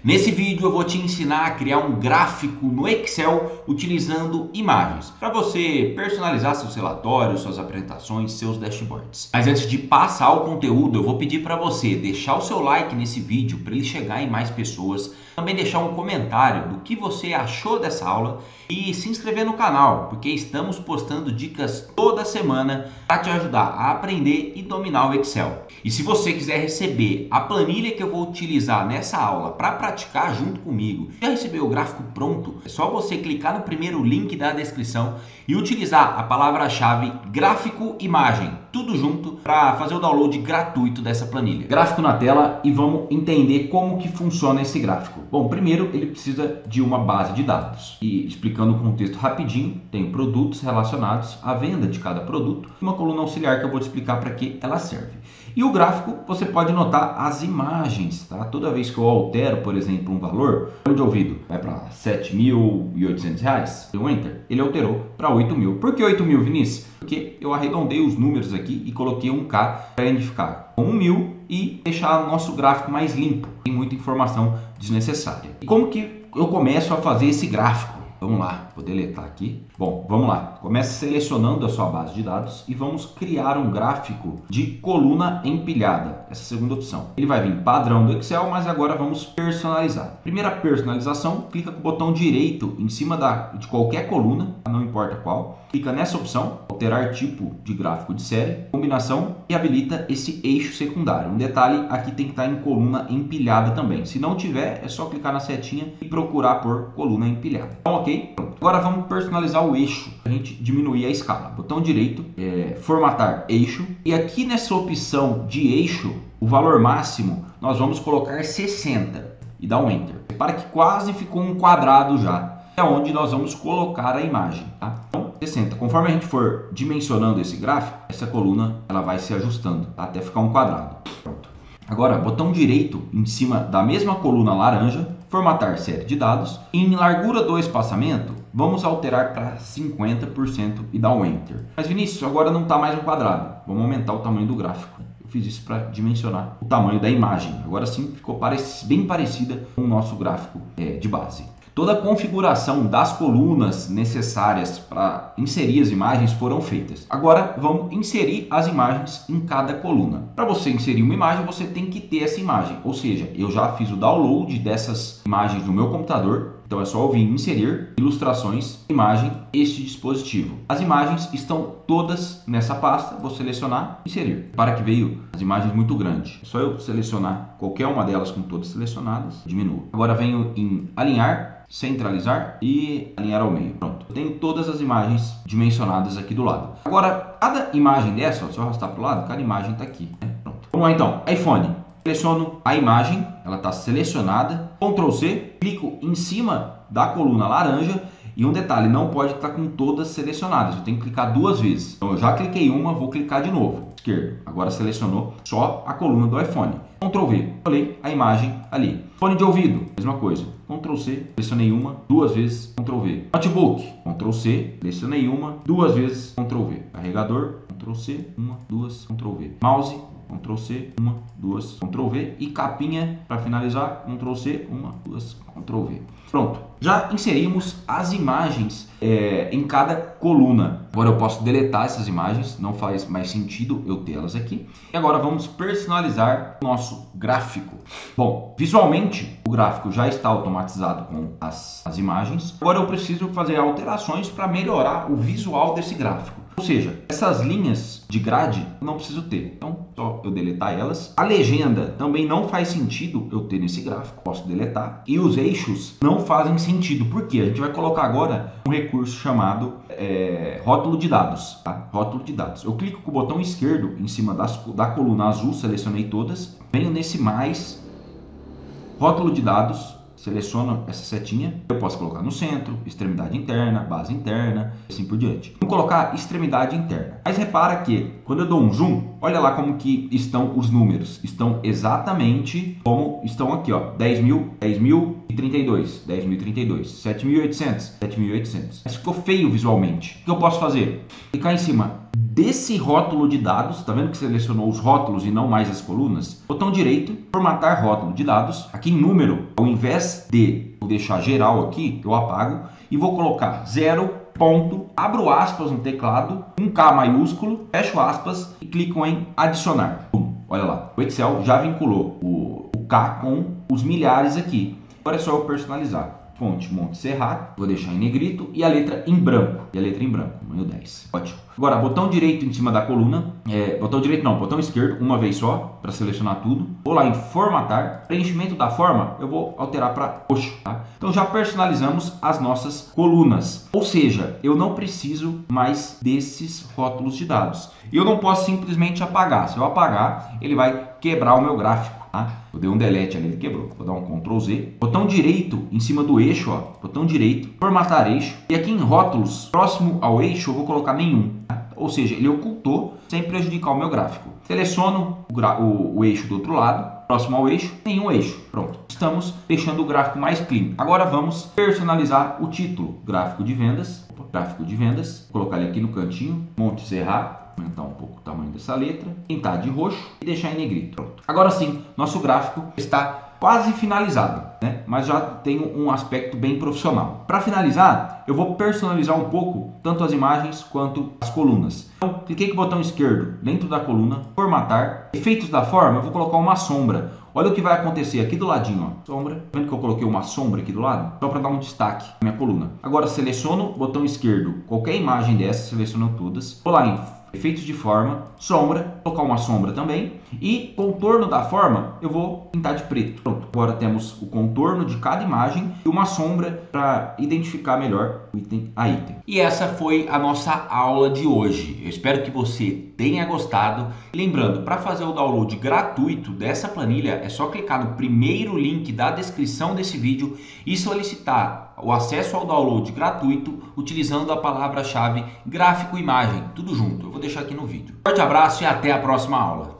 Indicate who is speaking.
Speaker 1: Nesse vídeo eu vou te ensinar a criar um gráfico no Excel utilizando imagens, para você personalizar seus relatórios, suas apresentações, seus dashboards. Mas antes de passar o conteúdo, eu vou pedir para você deixar o seu like nesse vídeo para ele chegar em mais pessoas, também deixar um comentário do que você achou dessa aula e se inscrever no canal, porque estamos postando dicas toda semana para te ajudar a aprender e dominar o Excel. E se você quiser receber a planilha que eu vou utilizar nessa aula para praticar junto comigo, já recebeu o gráfico pronto? É só você clicar no primeiro link da descrição e utilizar a palavra-chave gráfico imagem, tudo junto, para fazer o download gratuito dessa planilha. Gráfico na tela e vamos entender como que funciona esse gráfico. Bom, primeiro ele precisa de uma base de dados. E explicando o contexto rapidinho, tem produtos relacionados à venda de cada produto e uma coluna auxiliar que eu vou te explicar para que ela serve. E o gráfico, você pode notar as imagens, tá? Toda vez que eu altero, por exemplo, um valor, fone de ouvido vai para R$ 7.800, deu Enter, ele alterou para 8.000. Por que 8.000, Vinícius? Porque eu arredondei os números aqui e coloquei um K para identificar com 1.000 e deixar o nosso gráfico mais limpo, sem muita informação desnecessária. E como que eu começo a fazer esse gráfico? Vamos lá, vou deletar aqui. Bom, vamos lá. Começa selecionando a sua base de dados e vamos criar um gráfico de coluna empilhada. Essa segunda opção. Ele vai vir padrão do Excel, mas agora vamos personalizar. Primeira personalização, clica com o botão direito em cima de qualquer coluna, não importa qual. Clica nessa opção, alterar tipo de gráfico de série, combinação e habilita esse eixo secundário. Um detalhe, aqui tem que estar em coluna empilhada também. Se não tiver, é só clicar na setinha e procurar por coluna empilhada. Então, ok? Pronto. Agora vamos personalizar o eixo, para a gente diminuir a escala. Botão direito, formatar eixo. E aqui nessa opção de eixo, o valor máximo, nós vamos colocar 60 e dar um Enter. Repara que quase ficou um quadrado já. É onde nós vamos colocar a imagem, tá? Então, 60. Conforme a gente for dimensionando esse gráfico, essa coluna ela vai se ajustando, tá? Até ficar um quadrado. Pronto. Agora, botão direito em cima da mesma coluna laranja, formatar série de dados. Em largura do espaçamento, vamos alterar para 50% e dar um Enter. Mas Vinícius, agora não está mais um quadrado. Vamos aumentar o tamanho do gráfico. Eu fiz isso para dimensionar o tamanho da imagem. Agora sim ficou bem parecida com o nosso gráfico de base. Toda a configuração das colunas necessárias para inserir as imagens foram feitas. Agora vamos inserir as imagens em cada coluna. Para você inserir uma imagem, você tem que ter essa imagem. Ou seja, eu já fiz o download dessas imagens no meu computador. Então é só eu vir inserir ilustrações, imagem, este dispositivo. As imagens estão todas nessa pasta. Vou selecionar e inserir. Para que veio as imagens muito grandes. É só eu selecionar qualquer uma delas com todas selecionadas. Diminuo. Agora venho em alinhar, centralizar e alinhar ao meio. Pronto. Eu tenho todas as imagens dimensionadas aqui do lado. Agora, cada imagem dessa, se eu arrastar para o lado, cada imagem está aqui. Né? Pronto. Vamos lá então. iPhone. Seleciono a imagem, ela está selecionada. Ctrl C, clico em cima da coluna laranja. E um detalhe, não pode estar com todas selecionadas. Eu tenho que clicar duas vezes. Então eu já cliquei uma, vou clicar de novo. Esquerdo. Agora selecionou só a coluna do iPhone. Ctrl V, olhei a imagem ali. Fone de ouvido, mesma coisa. Ctrl C, selecionei uma, duas vezes, Ctrl V. Notebook, Ctrl C, selecionei uma, duas vezes, Ctrl V. Carregador, Ctrl C, uma, duas, Ctrl V. Mouse, Ctrl C, uma, duas, Ctrl V. E capinha, para finalizar, Ctrl C, uma, duas, Ctrl V. Pronto. Já inserimos as imagens em cada coluna. Agora eu posso deletar essas imagens, não faz mais sentido eu tê-las aqui. E agora vamos personalizar o nosso gráfico. Bom, visualmente o gráfico já está automatizado com as imagens. Agora eu preciso fazer alterações para melhorar o visual desse gráfico. Ou seja, essas linhas de grade eu não preciso ter. Então, só eu deletar elas. A legenda também não faz sentido eu ter nesse gráfico. Posso deletar. E os eixos não fazem sentido. Por quê? A gente vai colocar agora um recurso chamado rótulo de dados. Tá? Rótulo de dados. Eu clico com o botão esquerdo em cima da coluna azul, selecionei todas. Venho nesse mais, rótulo de dados. Seleciono essa setinha, eu posso colocar no centro, extremidade interna, base interna, assim por diante. Vamos colocar extremidade interna. Mas repara que quando eu dou um zoom, olha lá como que estão os números. Estão exatamente como estão aqui, ó. 10.000, 10.032, 10.032, 7.800, 7.800. Mas ficou feio visualmente. O que eu posso fazer? Clicar em cima desse rótulo de dados, tá vendo que selecionou os rótulos e não mais as colunas? Botão direito, formatar rótulo de dados. Aqui em número, ao invés de vou deixar geral aqui, eu apago e vou colocar 0. Ponto, abro aspas no teclado, um K maiúsculo, fecho aspas e clico em adicionar. Olha lá, o Excel já vinculou o K com os milhares aqui. Agora é só eu personalizar. Fonte Monte Serrato, vou deixar em negrito e a letra em branco. Número 10. Ótimo. Agora, botão direito em cima da coluna, botão direito não, botão esquerdo, uma vez só, para selecionar tudo. Vou lá em formatar, preenchimento da forma, eu vou alterar para roxo, tá? Então já personalizamos as nossas colunas. Ou seja, eu não preciso mais desses rótulos de dados. E eu não posso simplesmente apagar. Se eu apagar, ele vai quebrar o meu gráfico. Eu dei um delete ali, ele quebrou. Vou dar um Ctrl Z. Botão direito em cima do eixo, ó. Botão direito, formatar eixo. E aqui em rótulos, próximo ao eixo, eu vou colocar nenhum. Ou seja, ele ocultou sem prejudicar o meu gráfico. Seleciono o eixo do outro lado, próximo ao eixo, nenhum eixo. Pronto. Estamos deixando o gráfico mais clean. Agora vamos personalizar o título. Gráfico de vendas. Gráfico de vendas. Vou colocar ele aqui no cantinho. Monte Serrato. Aumentar um pouco o tamanho dessa letra, pintar de roxo e deixar em negrito. Pronto. Agora sim, nosso gráfico está quase finalizado, né? Mas já tem um aspecto bem profissional. Para finalizar, eu vou personalizar um pouco tanto as imagens quanto as colunas. Então, cliquei com o botão esquerdo dentro da coluna, formatar, efeitos da forma, eu vou colocar uma sombra. Olha o que vai acontecer aqui do ladinho, ó. Sombra. Tá vendo que eu coloquei uma sombra aqui do lado? Só para dar um destaque na minha coluna. Agora seleciono, botão esquerdo, qualquer imagem dessa, seleciono todas. Vou lá em efeitos de forma, sombra, colocar uma sombra também. E contorno da forma, eu vou pintar de preto. Pronto. Agora temos o contorno de cada imagem e uma sombra para identificar melhor o item a item. E essa foi a nossa aula de hoje. Eu espero que você tenha gostado. Lembrando, para fazer o download gratuito dessa planilha, é só clicar no primeiro link da descrição desse vídeo e solicitar o acesso ao download gratuito utilizando a palavra-chave gráfico imagem, tudo junto. Eu vou deixar aqui no vídeo. Forte abraço e até a próxima aula.